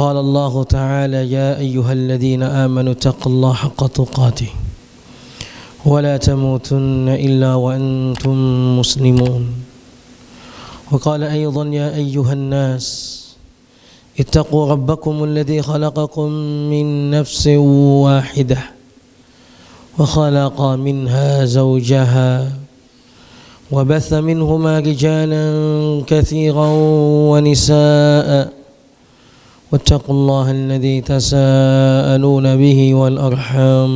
قال الله تعالى يا أيها الذين آمنوا اتقوا الله حق تقاته ولا تموتن إلا وأنتم مسلمون وقال أيضا يا أيها الناس اتقوا ربكم الذي خلقكم من نفس واحدة وخلق منها زوجها وبث منهما رجالا كثيرا ونساء واتقوا الله الذي تساءلون به والأرحام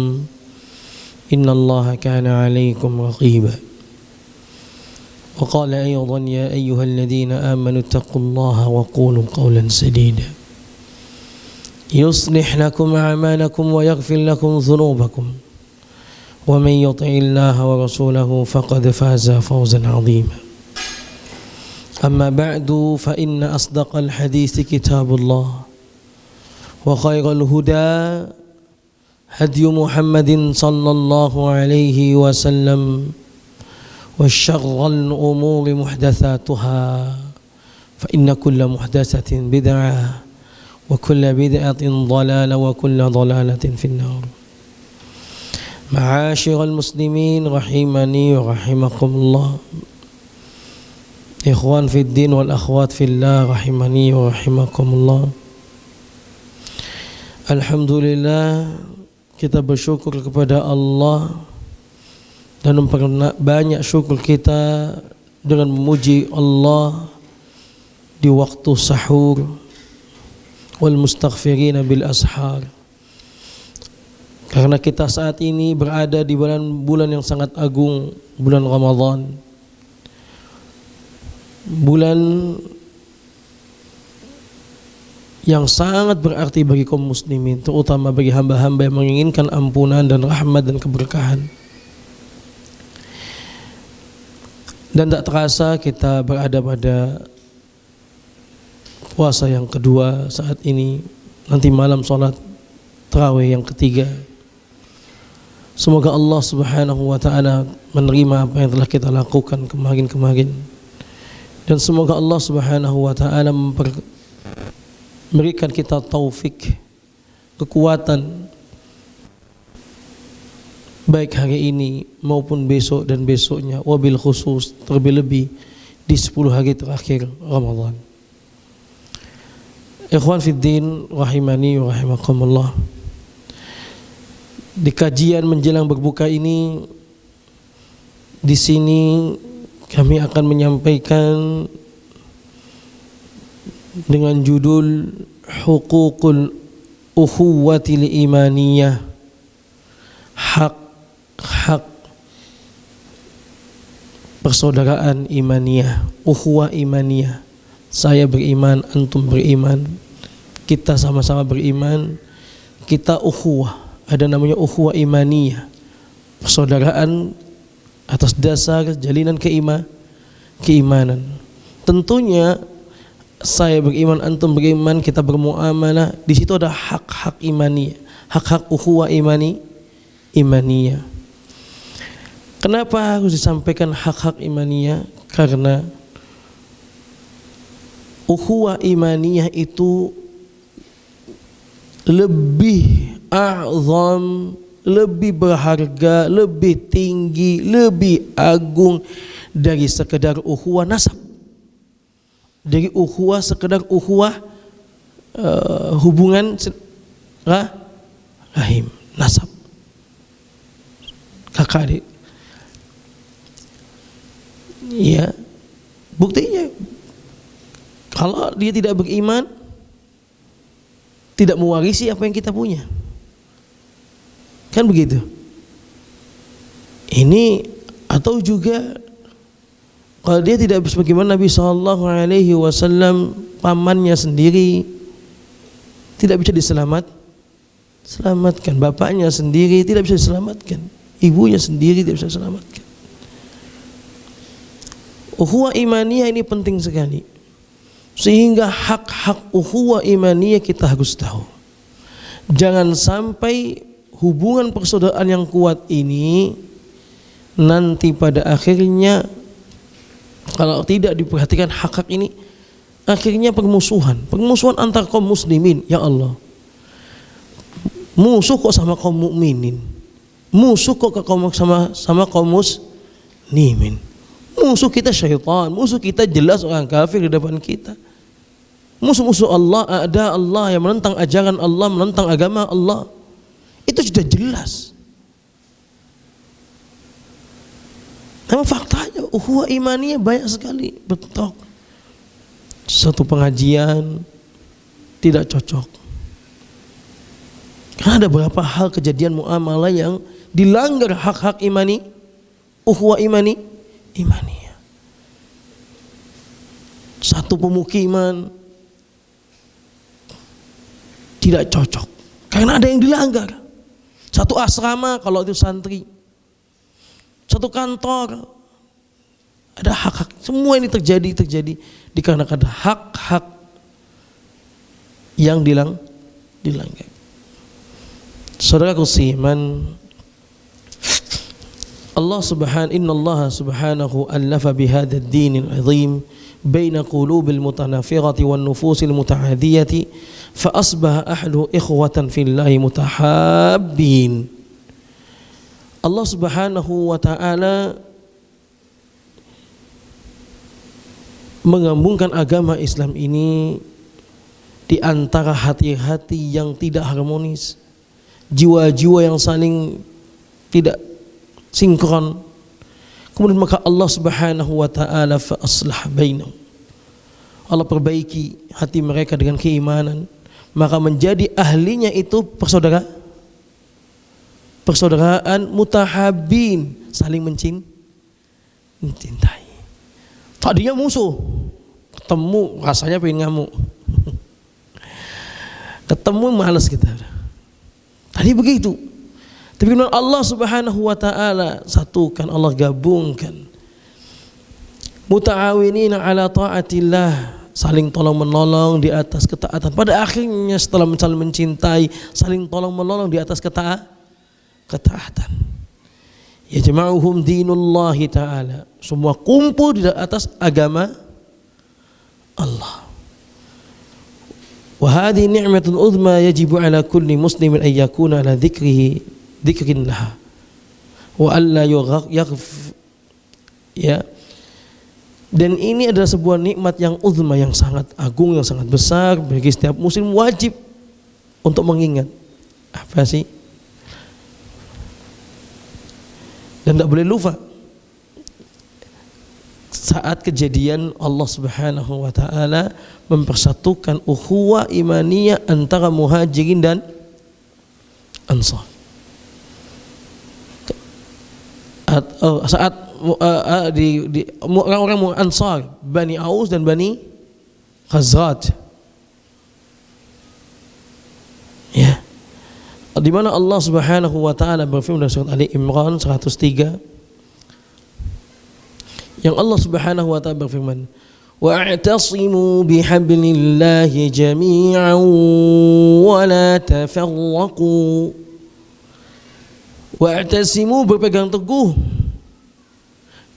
إن الله كان عليكم رقيبا وقال أيضا يا أيها الذين آمنوا اتقوا الله وقولوا قولا سديدا يصلح لكم أعمالكم ويغفر لكم ذنوبكم ومن يطع الله ورسوله فقد فاز فوزا عظيما أما بعد فإن أصدق الحديث كتاب الله وخير الهدى هدي محمد صلى الله عليه وسلم وشر الأمور محدثاتها فإن كل محدثة بدعة وكل بدعة ضلالة وكل ضلالة في النار. معاشر المسلمين رحمني ورحمكم الله. Ikhwan fi din wal akhwat fillah rahimani wa rahimakumullah. Alhamdulillah, kita bersyukur kepada Allah dan memperbanyak syukur kita dengan memuji Allah di waktu sahur wal mustaghfirina bil ashar. Karena kita saat ini berada di bulan yang sangat agung, bulan Ramadan. Bulan yang sangat berarti bagi kaum muslimin, terutama bagi hamba-hamba yang menginginkan ampunan dan rahmat dan keberkahan. Dan tak terasa kita berada pada puasa yang kedua saat ini. Nanti malam sholat tarawih yang ketiga. Semoga Allah subhanahu wa ta'ala menerima apa yang telah kita lakukan kemarin-kemarin. Dan semoga Allah subhanahu wa ta'ala memberikan kita taufik, kekuatan, baik hari ini maupun besok dan besoknya, wabil khusus terlebih di 10 hari terakhir Ramadan. Ikhwan fiddin rahimani wa rahimakumullah. Di kajian menjelang berbuka ini, di sini kami akan menyampaikan dengan judul Huququl Ukhuwatil Imaniyah, hak persaudaraan imaniyah, ukhuwah imaniyah. Saya beriman, antum beriman, kita sama-sama beriman, kita ukhuwah. Ada namanya ukhuwah imaniyah, persaudaraan atas dasar jalinan keimanan. Tentunya saya beriman, antum beriman, kita bermuamalah. Di situ ada hak-hak imaniyah, hak-hak ukhuwah imaniyah. Kenapa harus disampaikan hak-hak imaniyah? Karena ukhuwah imaniyah itu lebih a'zam, lebih berharga, lebih tinggi, lebih agung dari sekedar ukhuwah nasab, dari ukhuwah sekedar ukhuwah hubungan rahim, nasab, kakak adik. Ya, buktinya kalau dia tidak beriman, tidak mewarisi apa yang kita punya. Kan begitu. Ini atau juga kalau dia tidak sebagaimana Nabi SAW, pamannya sendiri tidak bisa diselamatkan, bapaknya sendiri tidak bisa diselamatkan, ibunya sendiri tidak bisa diselamatkan. Ukhuwah imaniyah ini penting sekali, sehingga hak-hak ukhuwah imaniyah kita harus tahu. Jangan sampai hubungan persaudaraan yang kuat ini nanti pada akhirnya kalau tidak diperhatikan hak-hak ini Akhirnya permusuhan antar kaum muslimin. Ya Allah, musuh kok sama kaum mukminin, musuh kok sama kaum muslimin. Musuh kita syaitan, musuh kita jelas orang kafir di depan kita. Musuh-musuh Allah, ada Allah yang menentang ajaran Allah, menentang agama Allah. Itu sudah jelas. Namun faktanya ukhuwah imaniyah banyak sekali bentrok. Satu pengajian tidak cocok. Karena ada beberapa hal kejadian muamalah yang dilanggar hak-hak imani, ukhuwah imaniyah. Satu pemukiman tidak cocok karena ada yang dilanggar. Satu asrama kalau itu santri, satu kantor, ada hak-hak. Semua ini terjadi dikarenakan ada hak-hak yang dilanggar. Saudaraku seiman, Inna Allah subhanahu allafa bihadha ad-din al-azim baina qulubil mutanafirati wan nufusil muta'adiyati fa asbaha ahlu ikhwatan fillahi mutahabbin. Allah subhanahu wa ta'ala menggabungkan agama Islam ini di antara hati-hati yang tidak harmonis, jiwa-jiwa yang saling tidak sinkron. Kemudian maka Allah subhanahu wa ta'ala fa aslah bainahum, Allah perbaiki hati mereka dengan keimanan, maka menjadi ahlinya itu persaudaraan mutahabbin, saling mencintai. Tadinya musuh, ketemu rasanya pengen ngamuk, ketemu malas kita. Tadi begitu, tapi kemudian Allah subhanahu wa ta'ala satukan, Allah gabungkan. Muta'awinina ala ta'atillah, saling tolong menolong di atas ketaatan. Pada akhirnya setelah saling mencintai, saling tolong menolong di atas ketaatan. Ya jama'uhum dinullahi ta'ala, semua kumpul di atas agama Allah. Wa hadhihi ni'matun uzma yajibu ala kulli muslimin an yakuna ala dzikrin laha wa alla ya. Dan ini adalah sebuah nikmat yang uzma, yang sangat agung, yang sangat besar bagi setiap muslim, wajib untuk mengingat. Apa sih? Dan tidak boleh lupa saat kejadian Allah subhanahu wa ta'ala mempersatukan ukhuwah imaniyah antara muhajirin dan ansar. Saat orang-orang ansar, Bani Aus dan Bani Khazraj, ya, di mana Allah subhanahu wa ta'ala berfirman dalam surat Ali Imran 103, yang Allah subhanahu wa ta'ala berfirman, wa'tasimu bihablillahi jami'an wa la tafarraqu. Wa'tasimu, berpegang teguh,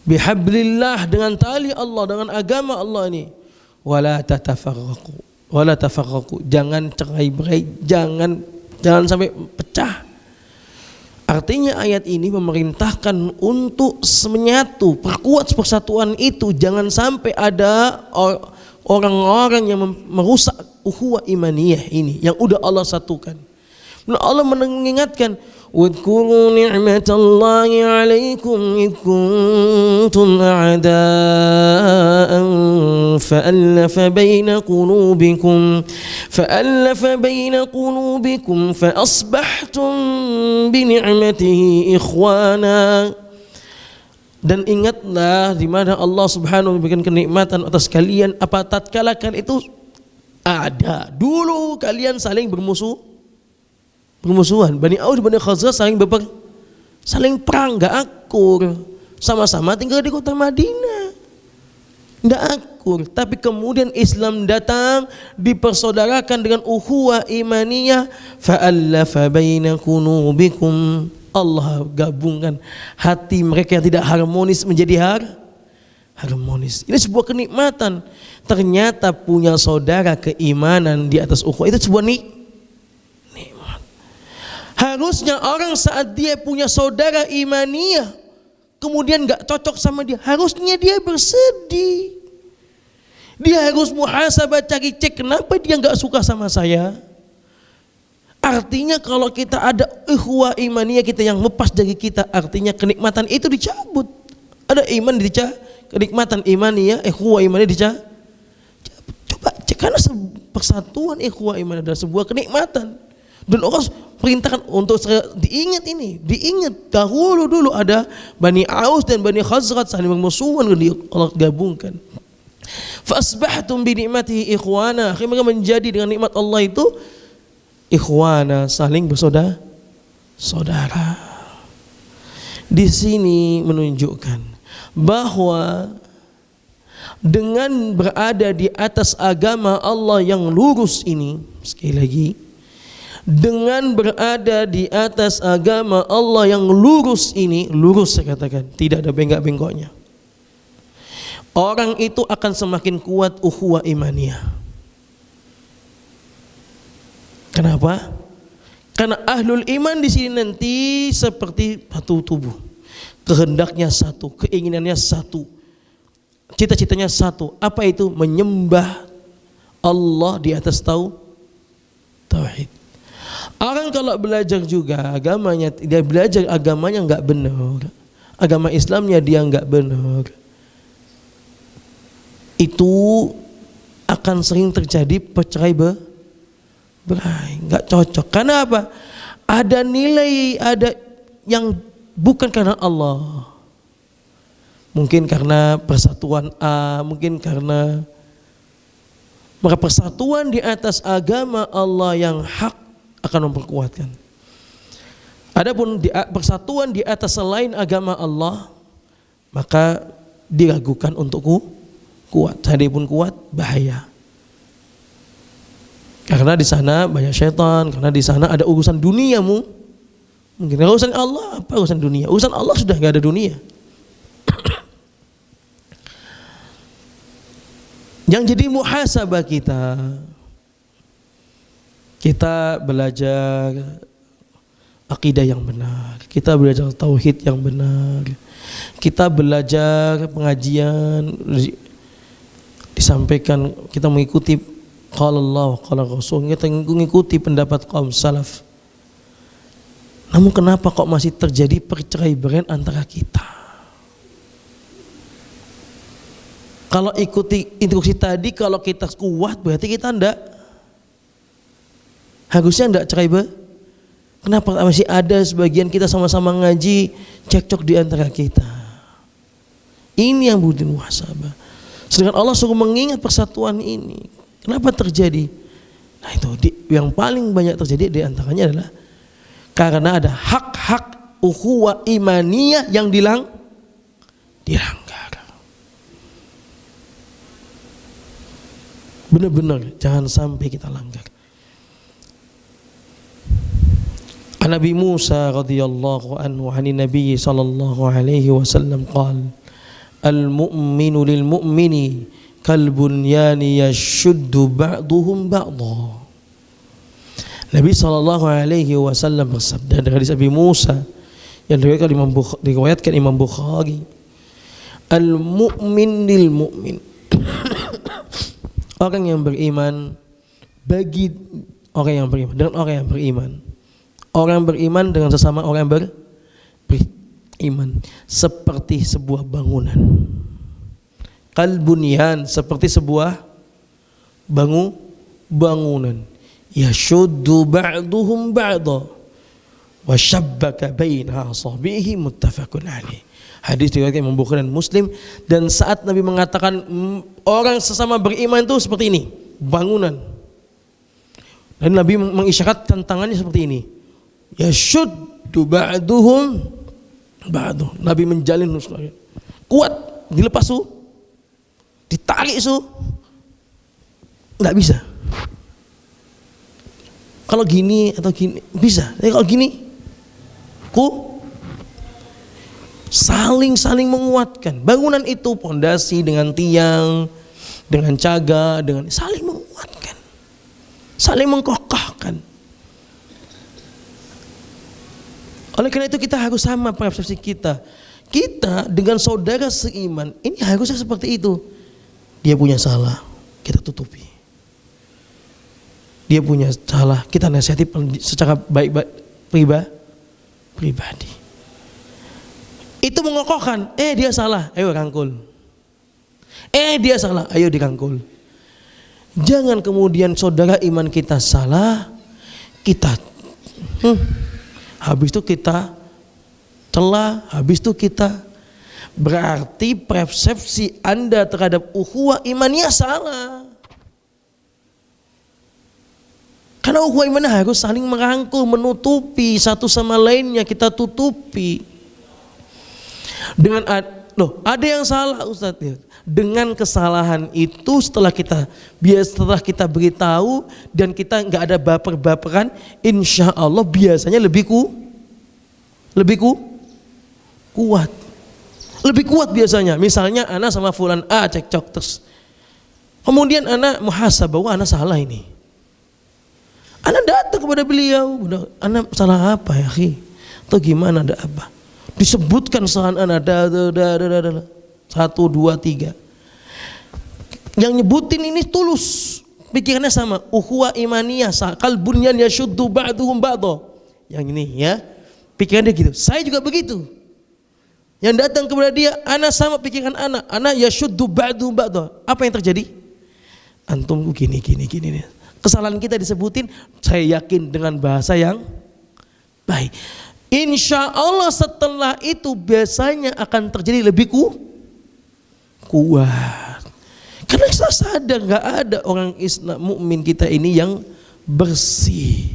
bihablillah, dengan tali Allah, dengan agama Allah ini, wa la tafarraqu, jangan cerai-berai, jangan sampai pecah. Artinya ayat ini memerintahkan untuk menyatu, perkuat persatuan itu. Jangan sampai ada orang-orang yang merusak ukhuwah imaniyah ini yang udah Allah satukan. Allah mengingatkan, wadhkuru ni'matallahi 'alaikum id kuntum a'da'an fa'alafa baina qulubikum fa asbahtum bi ni'matihi ikhwana. Dan ingatlah di mana Allah subhanahu wa ta'ala memberikan kenikmatan atas kalian apa tatkala kalian itu ada. Dulu kalian saling bermusuhan. Bani Aus, Bani Khazraj saling perang, gak akur. Sama-sama tinggal di kota Madinah, gak akur. Tapi kemudian Islam datang, dipersaudarakan dengan ukhuwah imaniyah. Fa'allafa baina qulubikum, Allah gabungkan hati mereka yang tidak harmonis menjadi harmonis. Ini sebuah kenikmatan. Ternyata punya saudara keimanan di atas ukhuwah itu sebuah nikmat. Harusnya orang saat dia punya saudara imaniyah kemudian gak cocok sama dia, harusnya dia bersedih. Dia harus muhasabah, cari cek kenapa dia gak suka sama saya. Artinya kalau kita ada ukhuwah imaniyah kita yang lepas dari kita, artinya kenikmatan itu dicabut. Ada iman kenikmatan imaniyah, ukhuwah imaniyah dicabut. Coba cek, karena persatuan ukhuwah imaniyah adalah sebuah kenikmatan. Dan Allah perintahkan untuk diingat ini, diingat dulu ada Bani Aus dan Bani Khazraj saling bermusuhan, Allah gabungkan. Fa asbahtum bi ni'matihi ikhwana, akhirnya menjadi dengan nikmat Allah itu ikhwana, saling bersaudara. Di sini menunjukkan bahwa dengan berada di atas agama Allah yang lurus ini, sekali lagi, dengan berada di atas agama Allah yang lurus ini, lurus saya katakan, tidak ada bengkak-bengkoknya, orang itu akan semakin kuat ukhuwah imaniyah. Kenapa? Karena ahlul iman di sini nanti seperti satu tubuh, kehendaknya satu, keinginannya satu, cita-citanya satu. Apa itu? Menyembah Allah di atas tauhid. Orang kalau belajar juga agamanya, dia belajar agamanya enggak benar, agama Islamnya dia enggak benar, itu akan sering terjadi percerai berai, nggak cocok. Karena apa? Ada nilai, ada yang bukan karena Allah, mungkin karena persatuan mungkin karena, maka persatuan di atas agama Allah yang hak akan memperkuatkan. Adapun persatuan di atas selain agama Allah, maka diragukan untuk kuat. Tadi pun kuat bahaya. Karena di sana banyak syaitan, karena di sana ada urusan duniamu. Mungkin urusan Allah, apa urusan dunia? Urusan Allah sudah enggak ada dunia. Yang jadi muhasabah kita belajar akidah yang benar, kita belajar tauhid yang benar, kita belajar pengajian disampaikan, kita mengikuti qala Allah qala Rasul, kita mengikuti pendapat kaum salaf. Namun kenapa kok masih terjadi perceraian antara kita? Kalau ikuti instruksi tadi, kalau kita kuat berarti kita harusnya enggak cerai. Kenapa masih ada sebagian kita sama-sama ngaji cekcok di antara kita? Ini yang butuh muhasabah. Sedangkan Allah suruh mengingat persatuan ini. Kenapa terjadi? Nah itu yang paling banyak terjadi di antaranya adalah karena ada hak-hak ukhuwah imaniyah yang dilanggar. Benar-benar jangan sampai kita langgar. Nabi Musa radhiyallahu anhu anin Nabi sallallahu alaihi wasallam qala al-mu'minu lil-mu'mini kalbunyani yashuddu ba'duhum ba'dha. Nabi sallallahu alaihi wasallam bersabda dari hadis Nabi Musa yang diriwayatkan Imam Bukhari, al-mu'min lil mu'min, orang yang beriman bagi orang yang beriman, dengan orang yang beriman, orang beriman dengan sesama orang yang beriman, seperti sebuah bangunan. Kalbunyan, seperti sebuah bangunan. Yashuddu ba'duhum ba'dha wa shabbaka baina asabihi, muttafaqun alaih. Hadis diriwayatkan Imam Bukhari dan Muslim. Dan saat Nabi mengatakan orang sesama beriman itu seperti ini, bangunan. Dan Nabi mengisyaratkan tangannya seperti ini. Yashuddu ba'duhum ba'dha. Nabi menjalin kuat, dilepas ditarik nggak bisa. Kalau gini atau gini bisa, tapi kalau gini Saling menguatkan. Bangunan itu pondasi dengan tiang, dengan caga, dengan saling menguatkan, saling mengkokohkan. Oleh karena itu kita harus sama persepsi kita. Kita dengan saudara seiman ini harusnya seperti itu. Dia punya salah, kita tutupi. Dia punya salah, kita nasihati secara baik-baik pribadi. Itu mengokohkan, dia salah, ayo rangkul. Dia salah, ayo dirangkul. Jangan kemudian saudara iman kita salah, kita habis itu kita celah, habis itu kita, berarti persepsi Anda terhadap ukhuwah imannya salah. Karena ukhuwah imannya harus saling merangkul, menutupi satu sama lainnya, kita tutupi. Dengan ada yang salah Ustaz ya. Dengan kesalahan itu setelah kita beritahu dan kita nggak ada baper-baperan, insya Allah biasanya lebih kuat. Lebih kuat biasanya. Misalnya ana sama fulan A cekcok terus. Kemudian ana muhasabah bahwa ana salah ini. Ana datang kepada beliau, ana salah apa ya, akhi? Atau gimana, ada apa? Disebutkan kesalahan ana, 1, 2, 3. Yang nyebutin ini tulus, pikirannya sama, ukhuwah imaniyah, qalbunyan yashuddu ba'duhum ba'dha. Yang ini ya, pikiran dia gitu. Saya juga begitu. Yang datang kepada dia, ana sama pikiran ana yashuddu ba'duhum ba'dha. Apa yang terjadi? Antum gini. Kesalahan kita disebutin, saya yakin dengan bahasa yang baik. Insya Allah setelah itu biasanya akan terjadi lebih kuat. Karena kita sadar nggak ada orang Islam mukmin kita ini yang bersih.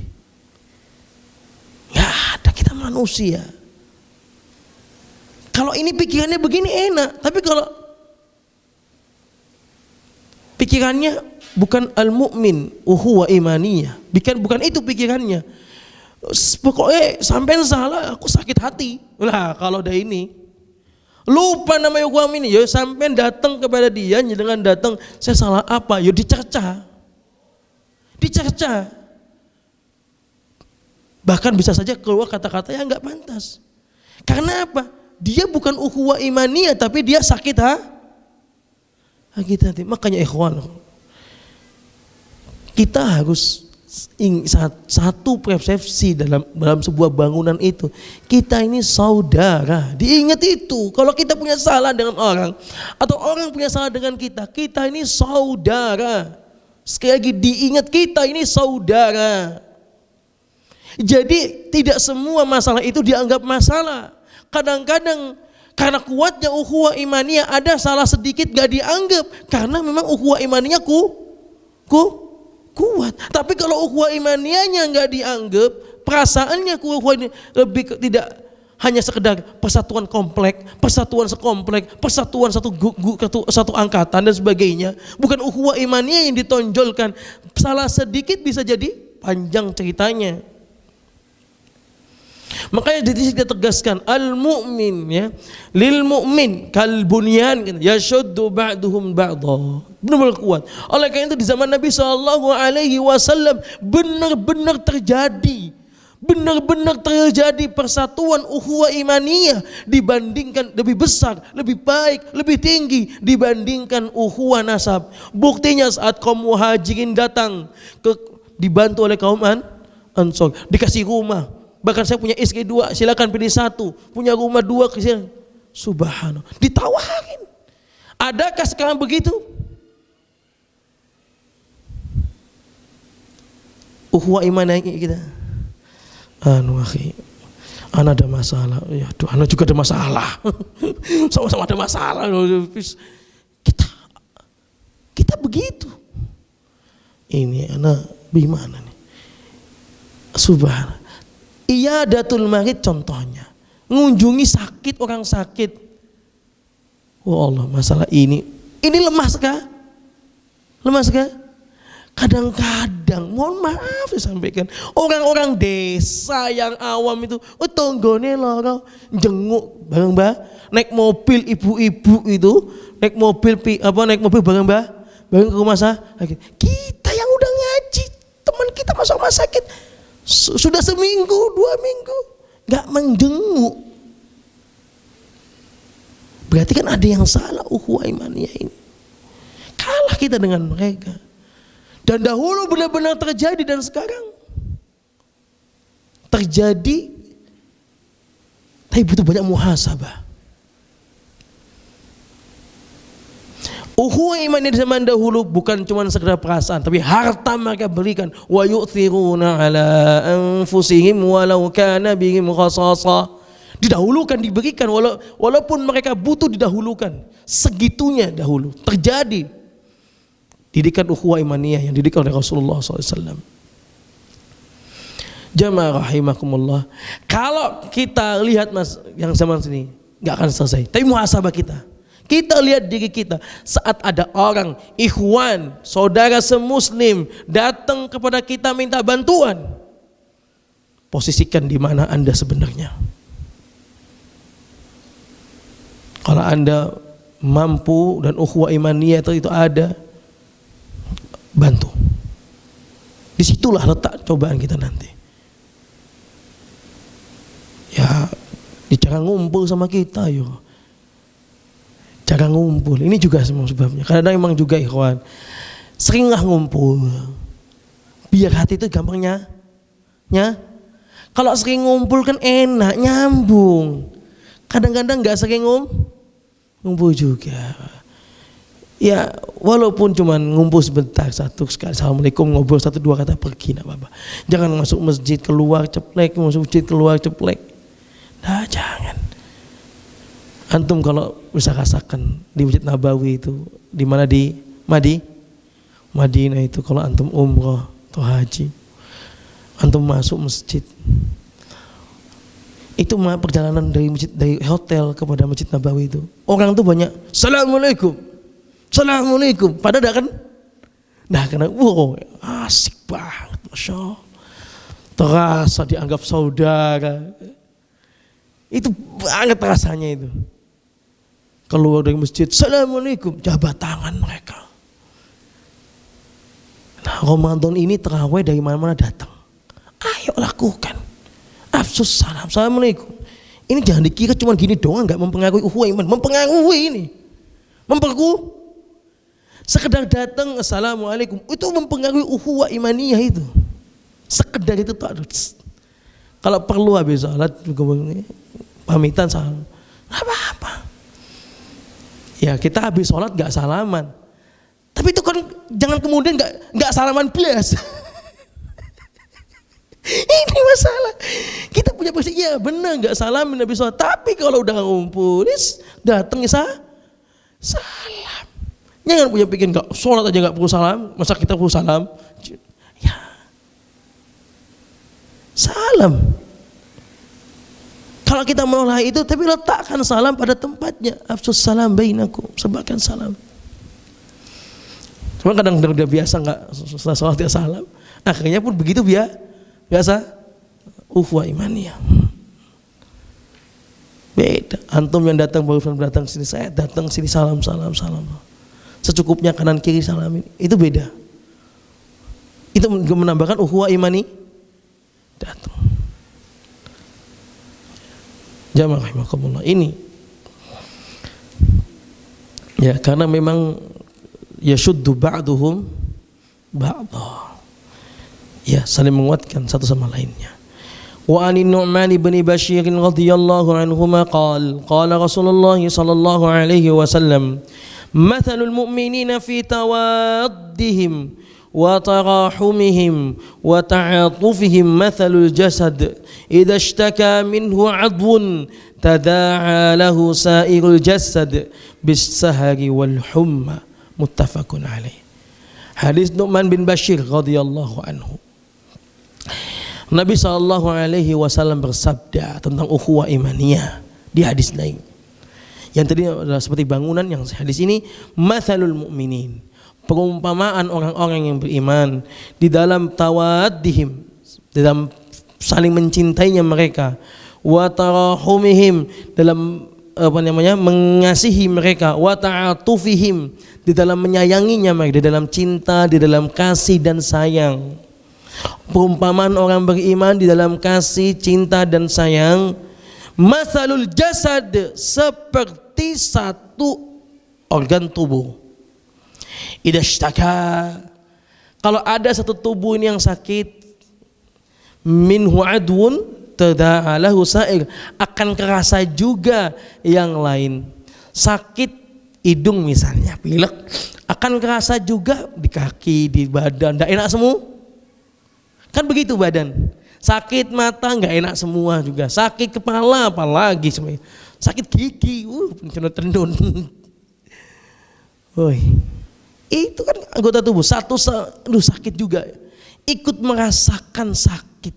Nggak ada, kita manusia. Kalau ini pikirannya begini enak, tapi kalau pikirannya bukan al-mu'min, ukhuwah imaniyah, bukan itu pikirannya. Pokoknya sampai salah aku sakit hati. Lah kalau udah ini lupa namanya ukhuwah ini, ya sampai datang kepada dia dengan datang, saya salah apa? Ya dicerca. Bahkan bisa saja keluar kata-kata yang enggak pantas. Karena apa? Dia bukan ukhuwah imaniyah, tapi dia sakit hati. Makanya ikhwan, kita harus satu persepsi dalam sebuah bangunan itu, kita ini saudara. Diingat itu, kalau kita punya salah dengan orang atau orang punya salah dengan kita ini saudara. Sekali lagi diingat, kita ini saudara. Jadi tidak semua masalah itu dianggap masalah. Kadang-kadang karena kuatnya ukhuwah imaniyah, ada salah sedikit gak dianggap karena memang ukhuwah imaniyah kuat. Tapi kalau ukhuwah imaniyahnya nggak dianggap, perasaannya ukhuwah ini lebih tidak hanya sekedar persatuan komplek, persatuan sekomplek, persatuan satu angkatan dan sebagainya. Bukan ukhuwah imaniyah yang ditonjolkan. Salah sedikit bisa jadi panjang ceritanya. Makanya di sini kita tegaskan al-mu'min ya, lil mu'min kal bunyan yashuddu ba'duhum ba'dha. Benar-benar kuat. Oleh karena itu di zaman Nabi SAW benar-benar terjadi persatuan ukhuwah imaniyah, dibandingkan lebih besar, lebih baik, lebih tinggi dibandingkan ukhuwah nasab. Buktinya saat kaum muhajirin datang dibantu oleh kaum Ansor, dikasih rumah. Bahkan saya punya istri 2, silakan pilih 1. Punya rumah 2, silakan. Subhanallah, ditawarin. Adakah sekarang begitu? Ukhuwah imaniyah kita. Akhi, ana ada masalah. Ya, ana juga ada masalah. Sama-sama ada masalah. Kita begitu. Ini ana bagaimana nih? Subhanallah. Iyadatul marid contohnya, ngunjungi orang sakit. Oh Allah, masalah ini lemas kah? Kadang-kadang, mohon maaf saya sampaikan, orang-orang desa yang awam itu, tonggone loro, jenguk bareng mbah, naik mobil ibu-ibu itu, naik mobil bareng mbah, bareng ke rumah sakit. Kita yang udah ngaji, teman kita masuk rumah sakit, sudah seminggu, 2 minggu, nggak menjenguk. Berarti kan ada yang salah ukhuwah imaniyah ini. Kalah kita dengan mereka. Dan dahulu benar-benar terjadi dan sekarang terjadi, tapi butuh banyak muhasabah. Ukhuwah iman di zaman dahulu bukan cuma sekedar perasaan, tapi harta mereka berikan. Wa yu'thiruna ala anfusihim walau kana bihim khasasah. Didahulukan, diberikan, walaupun mereka butuh didahulukan. Segitunya dahulu terjadi. Didikan ukhuwah imaniyah yang didikan oleh Rasulullah SAW. Jamaah rahimakumullah. Kalau kita lihat mas yang zaman sini nggak akan selesai. Tapi muhasabah kita. Kita lihat diri kita saat ada orang ikhwan, saudara semuslim datang kepada kita minta bantuan. Posisikan di mana Anda sebenarnya. Kalau Anda mampu dan ukhuwah imaniyah itu ada, bantu. Disitulah letak cobaan kita nanti. Ya, cara ngumpul sama kita yo. Cara ngumpul, ini juga semua sebabnya. Kadang memang juga ikhwan, seringlah ngumpul. Biar hati itu gampangnya, kalau sering ngumpul kan enak, nyambung. Kadang-kadang nggak sering ngumpul juga. Ya walaupun cuma ngumpul sebentar, satu sekali assalamualaikum, ngobrol 1-2 kata, pergi enggak apa-apa. Jangan masuk masjid keluar ceplek, masuk masjid keluar ceplek. Nah jangan. Antum kalau bisa rasakan di Masjid Nabawi itu, di mana di Madinah itu, kalau antum umroh atau haji, antum masuk masjid, itu perjalanan dari hotel kepada Masjid Nabawi itu, orang tuh banyak Assalamualaikum, padahal kan, nah karena wow asik banget, masya Allah, terasa dianggap saudara, itu banget rasanya itu. Keluar dari masjid, Assalamualaikum, jabat tangan mereka. Nah Ramadan ini terawih dari mana-mana datang, ayo lakukan, afsus salam, Assalamualaikum. Ini jangan dikira cuma gini doang, nggak mempengaruhi ukhuwah iman, mempengaruhi ini, memperkuat. Sekedar datang Assalamualaikum itu mempengaruhi ukhuwah imaniyah itu. Sekedar itu tuh. Kalau perlu habis salat juga pamitan salam, apa-apa. Ya kita habis sholat nggak salaman. Tapi itu kan jangan kemudian nggak salaman bias. Ini masalah. Kita punya posisi, ya benar nggak salamin habis sholat. Tapi kalau udah ngumpul, datang salam. Jangan punya pikir nggak sholat aja nggak perlu salam. Masa kita perlu salam? Ya, salam. Kalau kita menolak itu, tapi letakkan salam pada tempatnya. Afsus salam bainakum, sebarkan salam. Cuma kadang udah biasa nggak setelah sholat ya salam. Akhirnya pun begitu biasa ukhuwah imaniyah. Beda. Antum yang datang baru datang sini, saya datang sini salam. Secukupnya kanan kiri salamin. Itu beda. Itu menambahkan ukhuwah imani. Datang. Jamaah rahimakumullah, ini ya karena memang yashuddu ba'duhum ba'dha, ya saling menguatkan satu sama lainnya. Wa anin Nu'man bin Bashir radhiyallahu anhuma qala Rasulullah sallallahu alaihi wasallam mathalul mu'minina fi tawaddihim wa tarahumihim wa ta'atufihim mathalul jasad idza ishtaka minhu 'adwun tada'a lahu sa'irul jasad bis-sahari wal humma, muttafaqun alaih. Hadis Nu'man bin Bashir radhiyallahu anhu. Nabi sallallahu alaihi wasallam bersabda tentang ukhuwah imaniyah di hadis lain. Yang tadi adalah seperti bangunan, yang hadis ini mathalul mu'minin. perumpamaan orang-orang yang beriman di dalam tawaddihim, dalam saling mencintainya mereka, wa tarahumihim, dalam mengasihi mereka, wa ta'atufihim, di dalam menyayanginya mereka, di dalam cinta, di dalam kasih dan sayang. Perumpamaan orang beriman di dalam kasih, cinta dan sayang, masalul jasad, seperti satu organ tubuh. Idashtaka, kalau ada satu tubuh ini yang sakit, minhu adwun tada'alahu sa'ir, akan kerasa juga yang lain. Sakit hidung misalnya, pilek, akan kerasa juga di kaki, di badan, tidak enak semua. Kan begitu badan. Sakit mata nggak enak semua juga. Sakit kepala apalagi semuanya. Sakit gigi, tendon. Woi, itu kan anggota tubuh satu, sakit juga. Ikut merasakan sakit.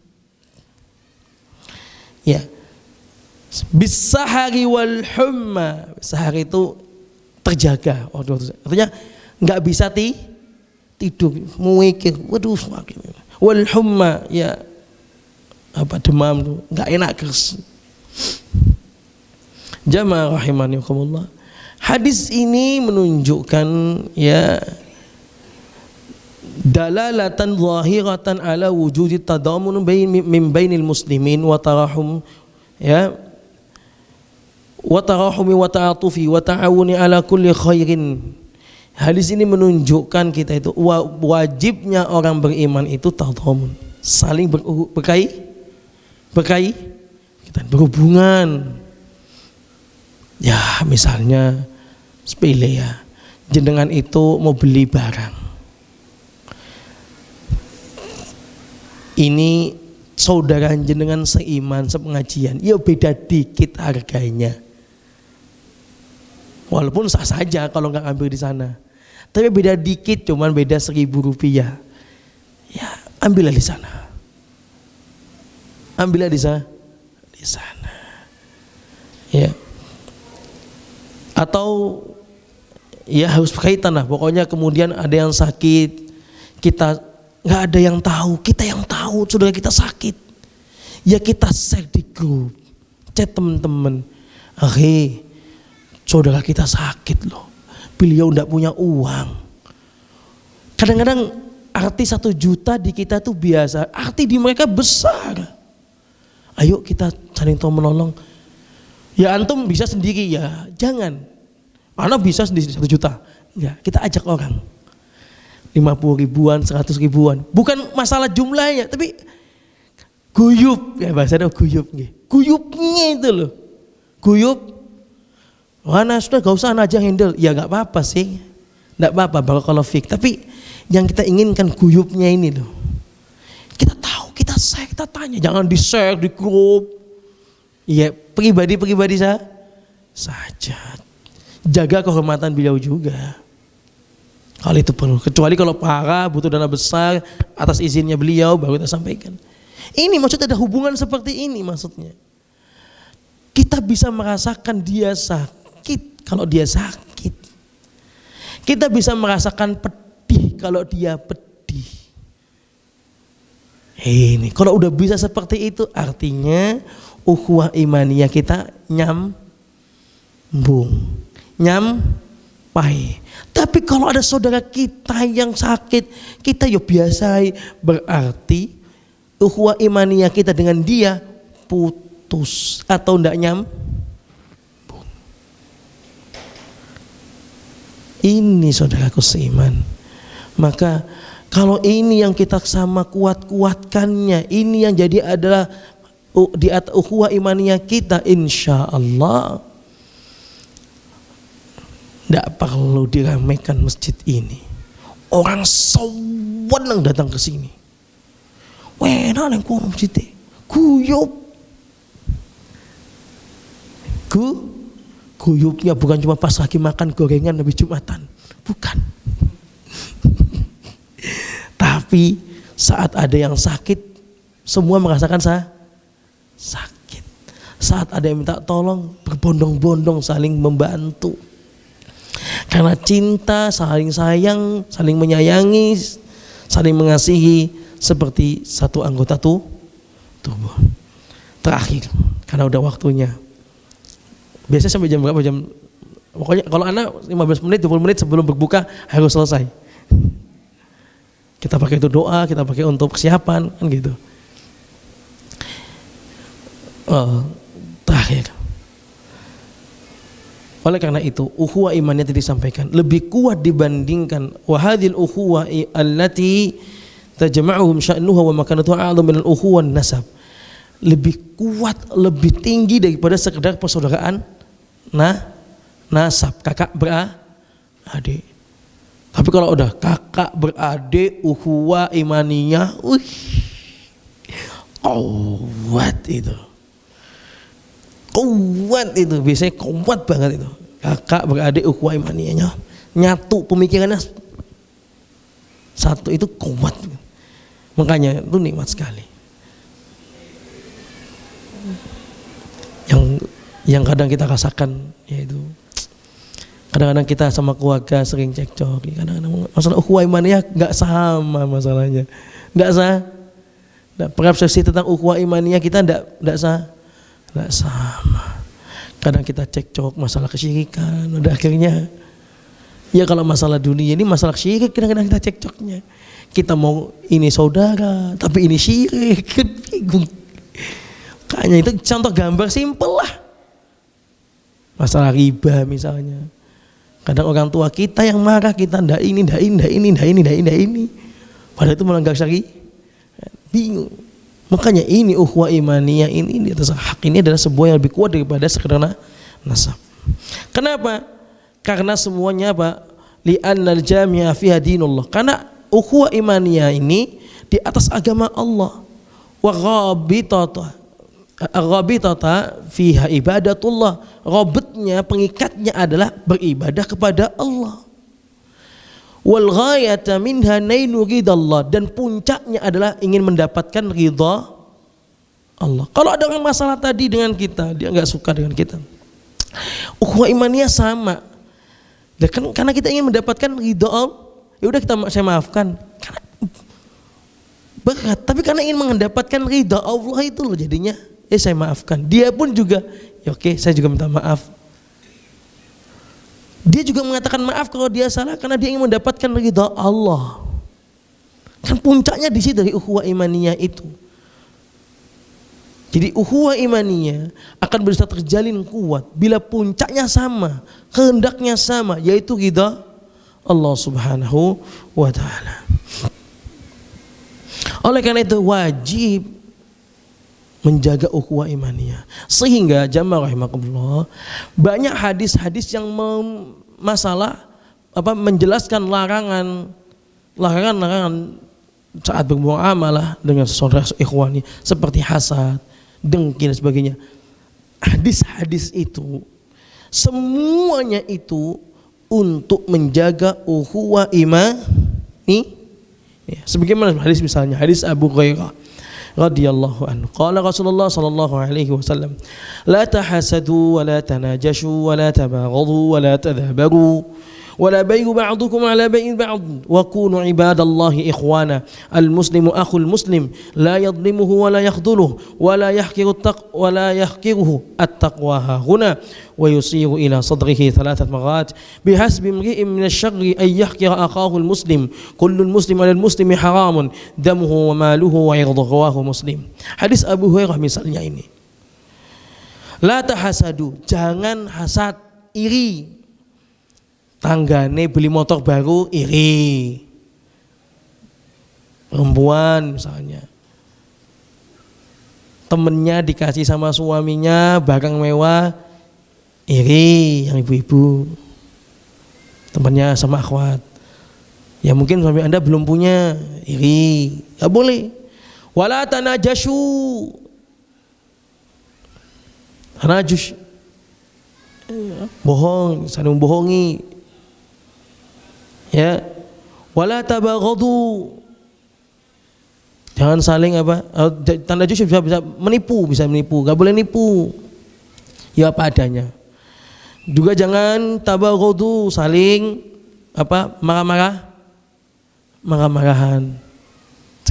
Ya, bisahari wal humma, sehari itu terjaga. Artinya nggak bisa tidur, mikir, waduh semakin. Wal humma, ya demam tuh, nggak enak kes. Jamaah rahimanyakumullah. Hadis ini menunjukkan ya dalalatan zahiratan ala wujudi tadamun min bainil muslimin wa tarahum, ya, wa tarahumi wa ta'atufi wa ta'awuni ala kulli khairin. Hadis ini menunjukkan kita itu wajibnya orang beriman itu tadamun, saling berkait, kita berhubungan. Ya, misalnya sepele ya, jenengan itu mau beli barang, ini saudara jenengan seiman, sepengajian, ya beda dikit harganya. Walaupun sah saja kalau nggak ngambil di sana, tapi beda dikit, cuman beda 1.000 rupiah. Ya, ambillah di sana. Ambillah di sana. Ya. Atau ya harus berkaitan lah. Pokoknya kemudian ada yang sakit, kita nggak ada yang tahu, kita yang tahu saudara kita sakit. Ya kita share di grup, chat teman-teman. Saudara kita sakit loh, beliau tidak punya uang. Kadang-kadang arti 1 juta di kita tuh biasa, arti di mereka besar. Ayo kita saling tolong menolong. Ya antum bisa sendiri ya, jangan. Mana bisa sendiri 1 juta? Ya, kita ajak orang. 50 ribuan, 100 ribuan. Bukan masalah jumlahnya, tapi guyup, ya bahasanya guyup. Guyupnya itu loh. Guyup. Mana sudah gak usah aja handle, ya gak apa-apa sih, gak apa-apa barakallahu fik. Tapi yang kita inginkan guyupnya ini loh. Kita tahu, kita share, kita tanya, jangan di share di grup. Iya, pribadi-pribadi saja. Jaga kehormatan beliau juga. Kalau itu perlu, kecuali kalau parah butuh dana besar, atas izinnya beliau baru kita sampaikan. Ini maksudnya ada hubungan seperti ini maksudnya. Kita bisa merasakan dia sakit kalau dia sakit. Kita bisa merasakan pedih kalau dia pedih. Ini kalau udah bisa seperti itu artinya ukhuwah imaniyah kita nyampai. Tapi kalau ada saudara kita yang sakit, kita ya biasa, berarti ukhuwah imaniyah kita dengan dia putus atau ndak nyambung. Ini saudaraku seiman. Maka kalau ini yang kita sama kuat-kuatkannya, ini yang jadi adalah di atas ukhuwah imaniyah kita, insya Allah tidak perlu diramaikan masjid ini. Orang sewenang datang ke sini. Wena nang kono masjid guyup. Guyupnya bukan cuma pas lagi makan gorengan habis Jumatan, bukan. Tapi saat ada yang sakit, semua merasakan sakit. Saat ada yang minta tolong, berbondong-bondong saling membantu. Karena cinta, saling sayang, saling menyayangi, saling mengasihi seperti satu anggota tubuh. Terakhir, karena udah waktunya. Biasanya sampai jam berapa? Pokoknya kalau anak 15 menit, 20 menit sebelum berbuka harus selesai. Kita pakai itu doa, kita pakai untuk persiapan, kan gitu. Terakhir. Oleh karena itu, ukhuwah imannya tadi disampaikan lebih kuat dibandingkan wahadil ukhuwah allati tajma'uhum sya'nuha wa makanatuha a'dham min al-ukhuwah nasab. Lebih kuat, lebih tinggi daripada sekedar persaudaraan nasab, kakak beradik. Tapi kalau udah kakak beradik ukhuwah imaniyah, kuat itu. Kuat itu, biasanya kuat banget itu. Kakak beradik ukhuwah imaniyahnya nyatu, pemikirannya satu, itu kuat. Makanya itu nikmat sekali. Yang kadang kita rasakan yaitu kadang-kadang kita sama keluarga sering cekcok. Kadang-kadang masalah ukhuwah imaniyah nggak sama masalahnya, nggak persepsi tentang ukhuwah imaniyah kita nggak sama. Kadang kita cekcok masalah kesyirikan, udah akhirnya ya kalau masalah dunia ini masalah syirik, kadang-kadang kita cekcoknya. Kita mau ini saudara tapi ini syirik, kan bingung. Kayaknya itu contoh gambar simpel lah. Masalah riba misalnya. Kadang orang tua kita yang marah, kita ndak ini. Padahal itu melanggar syariat. Bingung. Makanya ini ukhuwah imaniyah ini di atas hak ini adalah sebuah yang lebih kuat daripada sekedar nasab. Kenapa? Karena semuanya apa? Li'annal jami'a fiha dinullah. Karena ukhuwah imaniyah ini di atas agama Allah. Wa ghabitata fiha ibadatullah. Rabitnya, pengikatnya adalah beribadah kepada Allah. Wal ghayata minha nainu ridallah, dan puncaknya adalah ingin mendapatkan ridha Allah. Kalau ada orang masalah tadi dengan kita, dia enggak suka dengan kita, ukhuwah imaniyah sama. Dan karena kita ingin mendapatkan ridha Allah, ya udah saya maafkan. Karena berat, tapi karena ingin mendapatkan ridha Allah itu loh jadinya, saya maafkan. Dia pun juga, ya oke, saya juga minta maaf. Dia juga mengatakan maaf kalau dia salah karena dia ingin mendapatkan ridha Allah. Kan puncaknya di situ dari ukhuwah imaniyah itu. Jadi ukhuwah imaniyah akan bisa terjalin kuat bila puncaknya sama, kehendaknya sama, yaitu ridha Allah Subhanahu wa taala. Oleh karena itu wajib menjaga ukhuwah imaniyah. Sehingga jamaah rahimakumullah, banyak hadis-hadis yang menjelaskan larangan saat bermuamalah dengan saudara ikhwani seperti hasad, dengki dan sebagainya. Hadis-hadis itu semuanya itu untuk menjaga ukhuwah imani. Ya, sebagaimana hadis misalnya hadis Abu Hurairah radhiyallahu anhu, qala Rasulullah sallallahu alaihi wasallam, la tahasadu wa la tanajashu wa la tabaghadu wa la tadhabaru wa la bay'u ba'dukum ala bay'in ba'd wa kunu ibadallahi ikhwana. Al muslimu akhul muslim la yadhlimuhu wa la yakhdhuluhu wa la yahqiruhu at-taqwa huna wa yusiru ila sadrihi thalathat marat bihasbi imri'in min asy-syarri ay yahqira akhahu al-muslim kullu al-muslim 'ala al-muslimi haramun damuhu wa maluhu wa 'irduhu Muslim. Hadis Abu Hurairah misalnya ini, la tahasadu, jangan hasad, iri. Tanggane beli motor baru, iri. Perempuan misalnya, temennya dikasih sama suaminya barang mewah, iri. Yang ibu-ibu, temannya sama akhwat, ya mungkin suami anda belum punya, iri. Gak boleh. Wala tanajashu, tanajus, bohong, saling membohongi. Ya, wala tabaghadu, jangan saling tanajus bisa menipu, gak boleh nipu. Ya apa adanya. Juga jangan tabaghadu, saling marah-marahan.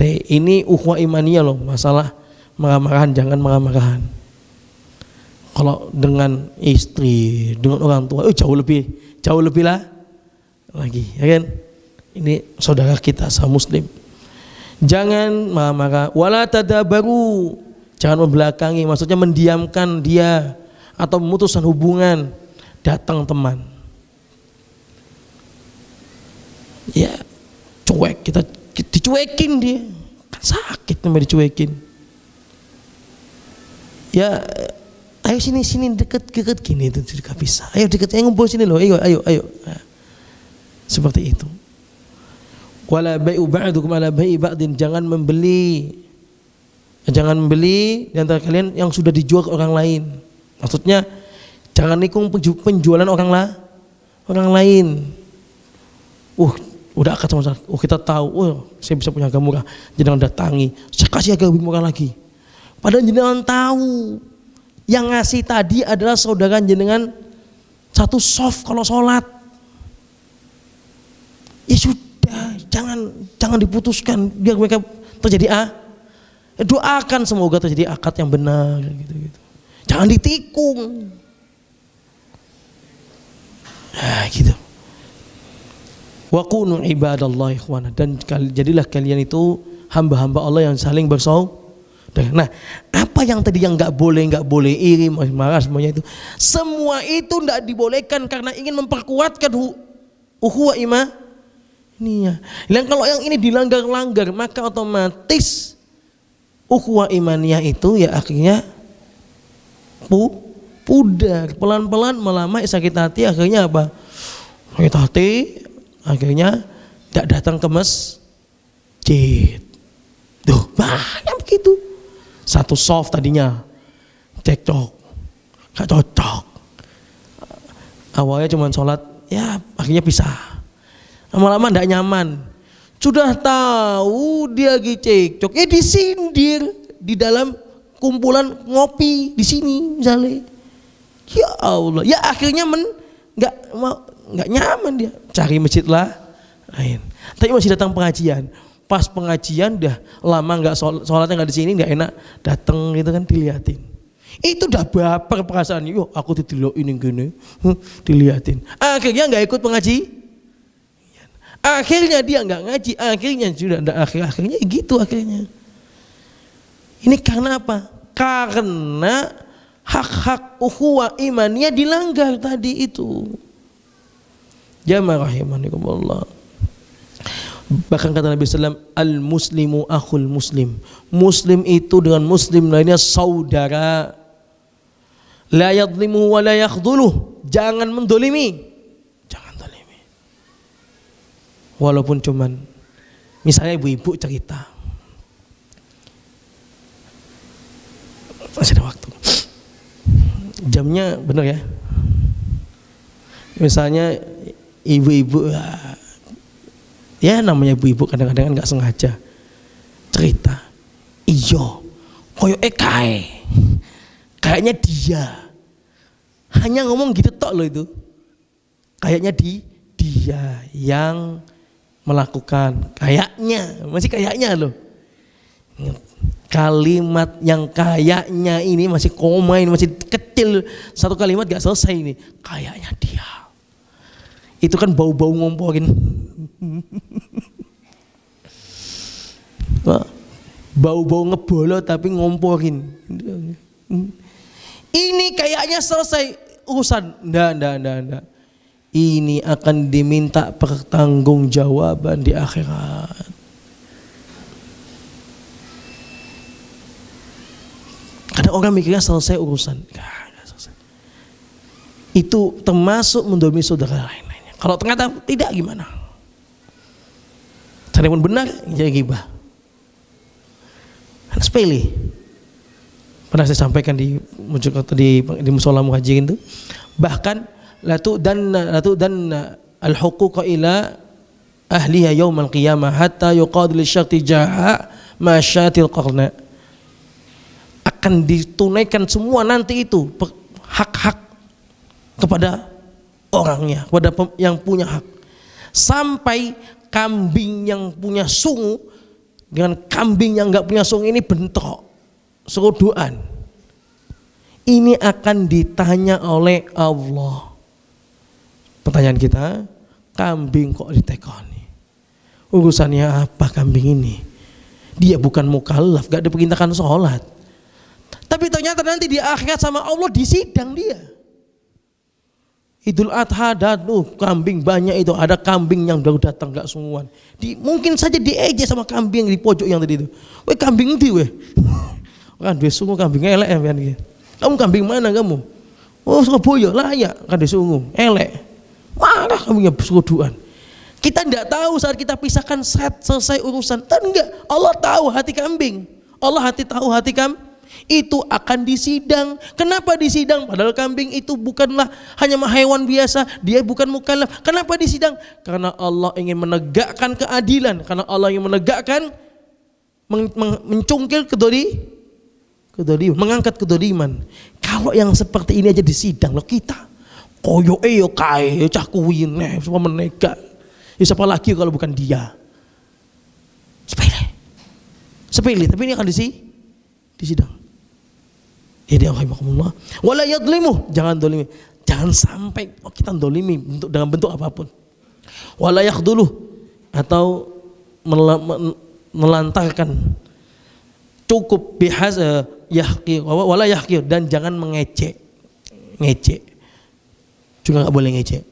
Ini ukhuwah imaniyah loh, masalah marah-marahan, jangan marah-marahan. Kalau dengan istri, dengan orang tua, jauh lebih lah lagi, ya kan? Ini saudara kita sama muslim. Jangan marah-marah. Wala tadabaru, jangan membelakangi, maksudnya mendiamkan dia atau memutuskan hubungan. Datang teman, ya cuek, kita dicuekin dia, kan sakit namanya dicuekin. Ya ayo sini deket gini, itu tidak bisa. Ayo deket, ngumpul sini loh, ayo. Nah, seperti itu. Wala bai'u ba'dukum ala bai'i ba'din, jangan membeli di antara kalian yang sudah dijual ke orang lain. Maksudnya jangan nikung penjualan orang lain. Udah akad sama saya. Kita tahu, saya bisa punya harga murah, jangan datangi. Saya kasih harga lebih murah lagi. Padahal jenengan tahu yang ngasih tadi adalah saudara jenengan satu soft kalau sholat. Ya sudah, jangan diputuskan biar mereka terjadi doakan semoga terjadi akad yang benar gitu. Jangan ditikung. Nah, gitu. Wa kunu ibadallah ikhwana, dan jadilah kalian itu hamba-hamba Allah yang saling bersaudara. Nah, apa yang tadi yang nggak boleh iri, marah, semuanya itu, semua itu tidak dibolehkan karena ingin memperkuatkan ukhuwah imaniyah. Dan kalau yang ini dilanggar-langgar, maka otomatis ukhuwah imaniyah itu ya akhirnya pudar, pelan-pelan melamai, sakit hati, akhirnya apa? Sakit hati, akhirnya tidak datang ke masjid. Banyak begitu. Satu soft tadinya cekcok, gak cocok. Awalnya cuma sholat, ya akhirnya pisah. Lama-lama tidak nyaman. Sudah tahu dia lagi cekcok, disindir di dalam kumpulan ngopi di sini misalnya. Ya Allah, ya akhirnya nggak nyaman, dia cari masjid lain. Tapi masih datang pengajian. Pas pengajian udah lama nggak sholatnya nggak di sini, nggak enak datang gitu kan, diliatin. Itu udah baper perasaan, aku didelokin gini, diliatin. Akhirnya nggak ikut pengajian. Akhirnya dia nggak ngaji. Akhirnya sudah akhirnya gitu akhirnya. Ini karena apa? Karena hak-hak ukhuwah imaniyah dilanggar tadi itu. Jamaah rahimakumullah. Bahkan kata Nabi SAW, al-muslimu akhul muslim. Muslim itu dengan muslim lainnya saudara. La yadlimu wa la yakhduluh. Jangan mendolimi. Jangan dolimi. Walaupun cuman, misalnya ibu-ibu cerita, masih ada waktu. Jamnya benar ya. Misalnya ibu-ibu, ya namanya ibu-ibu kadang-kadang nggak sengaja cerita, koyo kayaknya dia, hanya ngomong gitu tok loh itu, kayaknya dia yang melakukan, masih kayaknya loh. Kalimat yang kayaknya ini masih koma, ini masih kecil, satu kalimat gak selesai ini, kayaknya dia. Itu kan bau-bau ngomporin. Bau-bau ngebolo tapi ngomporin. Ini kayaknya selesai urusan. Nggak. Ini akan diminta pertanggungjawaban di akhirat. Kadang orang mikirnya selesai urusan. Nggak selesai. Itu termasuk mendolimi saudara lain. Kalau ternyata tidak, gimana? Cari pun benar, jadi ghibah. Kan sepele. Pernah saya sampaikan di musola muhajirin itu. Bahkan latu dan al-huquqa ila ahliha yaumal qiyamah hatta yuqadil syarti jaha ma syatil qarna. Akan ditunaikan semua nanti itu hak-hak kepada orangnya, kepada yang punya hak. Sampai kambing yang punya sungu dengan kambing yang nggak punya sungu ini bentrok, seruduan. Ini akan ditanya oleh Allah. Pertanyaan kita, kambing kok ditekoni? Urusannya apa kambing ini? Dia bukan mukallaf, gak diperintahkan sholat. Tapi ternyata nanti di akhirat sama Allah disidang dia. Idul Adha dan kambing banyak itu, ada kambing yang baru datang gak sungguhan. Mungkin saja diejek sama kambing yang di pojok yang tadi itu. Weh kambing itu weh. Kan dia sungguh kambing elek ya kan. Kamu kambing mana kamu? Oh Surabaya layak kan dia sungguh elek. Mana kambingnya seruduan. Kita tidak tahu saat kita pisahkan selesai urusan. Dan enggak, Allah tahu hati kambing. Allah tahu hati kambing. Itu akan disidang. Kenapa disidang? Padahal kambing itu bukanlah hanya hewan biasa, dia bukan mukallaf. Kenapa disidang? Karena Allah ingin menegakkan keadilan, karena Allah ingin menegakkan mencungkil kedoliman, mengangkat kedoliman. Kalau yang seperti ini aja disidang, loh kita koyo yo kae cah kuwi semua menegak. Ya siapa lagi kalau bukan dia? Sepele, tapi ini akan disidang. Ya rahimakumullah. Wala yadlimu, jangan dolimi. Jangan sampai kita dolimi dalam bentuk apapun. Wala yakhduluh, atau melantarkan. Cukup bihaz yahqir, wala yahqir, dan jangan mengecek. Juga enggak boleh ngecek.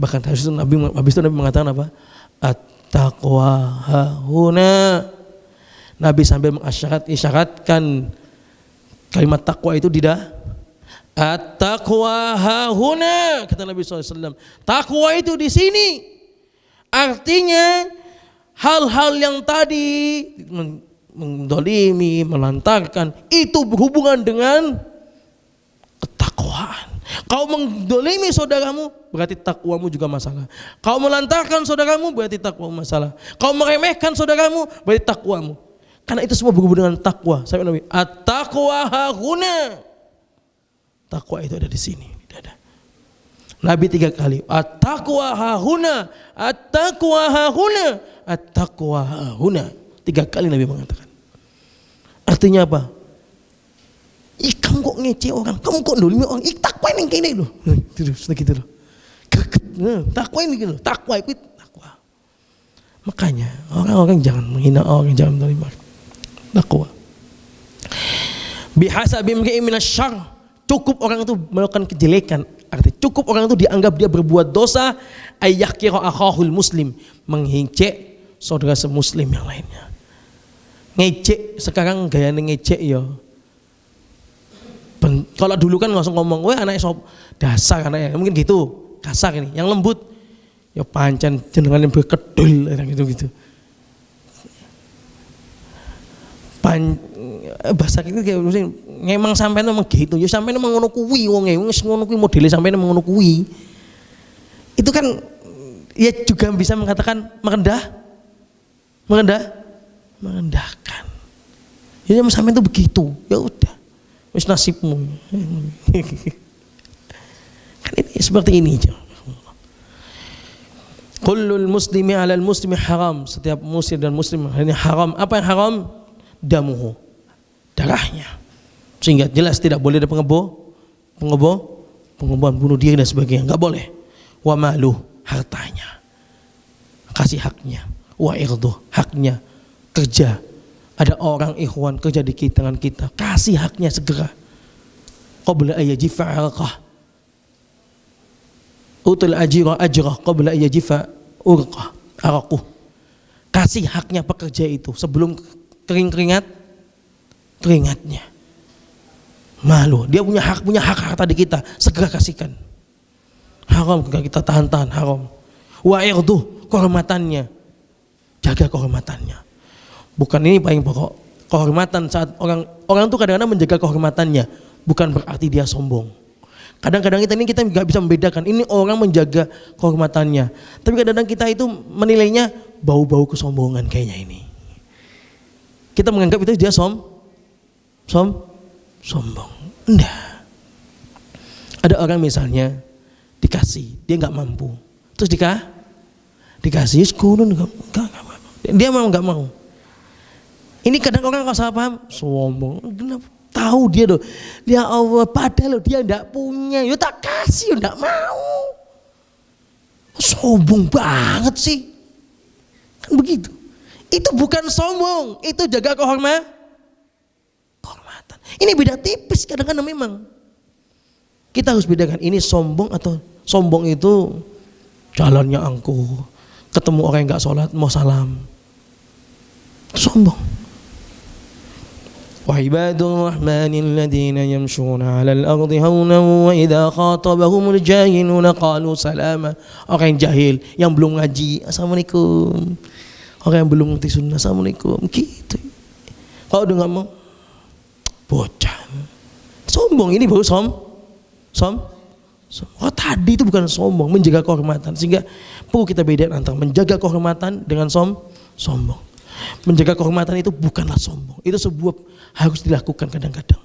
Bahkan habis itu Nabi mengatakan apa? At-taqwa hahuna. Nabi sambil mengisyaratkan kalimat takwa itu tidak. At-taqwa hahuna, kata Nabi SAW. Takwa itu di sini. Artinya hal-hal yang tadi mendolimi, melantarkan, itu berhubungan dengan ketakwaan. Kau mendolimi saudaramu, berarti takwamu juga masalah. Kau melantarkan saudaramu, berarti takwamu masalah. Kau meremehkan saudaramu, berarti takwamu. Karena itu semua berhubungan dengan takwa. Sampai Nabi, at-taqwa hahuna. Takwa itu ada di sini, di dada. Nabi 3 kali, at-taqwa hahuna, at-taqwa hahuna, at-taqwa hahuna. 3 kali Nabi mengatakan. Artinya apa? Kamu kok ngece orang, kamu kok dolimi orang, takwa ini kayak ini loh. Terus gitu loh. Takwa ini gitu, takwa itu takwa. Makanya orang-orang jangan menghina orang, jangan dolimi. Takwa. Bihasabi imri'in minasyarr, cukup orang itu melakukan kejelekan. Artinya cukup orang itu dianggap dia berbuat dosa, ayyahkira akhahul muslim, mengejek saudara semuslim yang lainnya. Ngejek sekarang gaya ngejek ya. Kalau dulu kan langsung ngomong, weh anak sop dasar anaknya, mungkin gitu, kasar ini. Yang lembut, ya pancen jenengan yang berkedul, gitu. Bahasa itu kayak memang sampai memang gitu, ya sampai memang ngono kuwi wonge, wis ngono kuwi modele sampai memang ngono kuwi. Itu kan ya juga bisa mengatakan merendahkan. Ya sampai itu begitu, ya udah. Wis nasibmu. Kan ini seperti ini. Kullul muslimi 'alal muslimi haram. Setiap muslim dan muslim ini haram. Apa yang haram? Damuhu, darahnya. Sehingga jelas tidak boleh ada pengeboman, bunuh diri dan sebagainya, enggak boleh. Wa maluh, hartanya. Kasih haknya. Wa irduh, haknya. Kerja. Ada orang ikhwan kerja di tangan kita, kasih haknya segera. Qabla ayajifa arqah. Utul ajira ajrah qabla ayajifa urqah araqu. Kasih haknya pekerja itu sebelum keringatnya. Malu, dia punya hak harta di kita, segera kasihkan. Haram kita tahan-tahan, haram. Wa irduh, kehormatannya. Jaga kehormatannya. Bukan ini paling pokok. Kehormatan saat orang tuh kadang-kadang menjaga kehormatannya, bukan berarti dia sombong. Kadang-kadang kita nggak bisa membedakan ini orang menjaga kehormatannya, tapi kadang-kadang kita itu menilainya bau-bau kesombongan kayaknya ini. Kita menganggap itu dia sombong. Enggak. Ada orang misalnya dikasih, dia nggak mampu, terus dikasih sekurun dia memang nggak mau. Ini kadang orang kalau salah paham, sombong. Kenapa? Tahu dia loh, ya Allah, padahal dia nggak punya, ya tak kasih, nggak mau. Sombong banget sih, kan begitu. Itu bukan sombong, itu jaga kehormatan. Ini beda tipis kadang-kadang memang. Kita harus bedakan ini sombong atau sombong itu jalannya angkuh, ketemu orang yang nggak sholat mau salam, sombong. Wa ibadur rahmanil ladzina yamshuna 'alal ardi hawnan wa idza khatabahumul jahiluna qalu salama. Orang yang jahil, yang belum ngaji, assalamualaikum. Orang yang belum ngerti sunnah, assalamualaikum. Gitu. Kalau udah nggak mau, bocah. Sombong ini baru Oh, tadi itu bukan sombong, menjaga kehormatan. Sehingga perlu kita bedakan antara menjaga kehormatan dengan sombong. Menjaga kehormatan itu bukanlah sombong. Itu sebuah harus dilakukan kadang-kadang.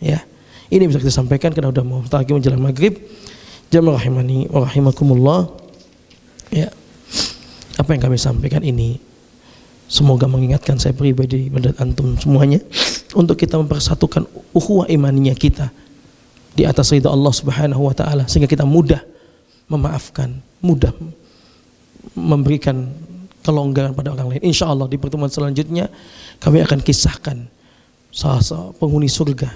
Ya, ini bisa kita sampaikan karena udah mau lagi menjelang maghrib. Jamaah rahimani wa rahimakumullah. Ya, apa yang kami sampaikan ini semoga mengingatkan saya pribadi dan antum semuanya untuk kita mempersatukan ukhuwah imaniyah kita di atas ridha Allah Subhanahu wa taala, sehingga kita mudah memaafkan, mudah memberikan kelonggaran pada orang lain. Insya Allah di pertemuan selanjutnya kami akan kisahkan salah satu penghuni surga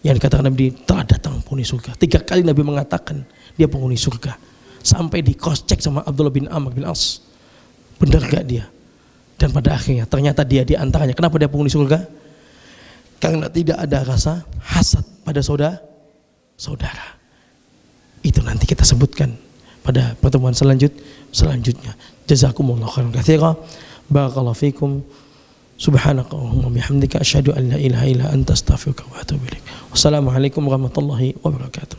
yang dikatakan Nabi telah datang penghuni surga. 3 kali Nabi mengatakan dia penghuni surga, sampai di cross check sama Abdullah bin Amr bin As, benar gak dia? Dan pada akhirnya ternyata dia di antaranya. Kenapa dia penghuni surga? Karena tidak ada rasa hasad pada saudara. Itu nanti kita sebutkan pada pertemuan selanjutnya. Jazakumullahu khairan katsira. Barakallahu fikum. Subhanakallahumma bihamdika asyhadu an la ilaha illa anta astaghfiruka wa atubu ilaik. Wassalamualaikum warahmatullahi wabarakatuh.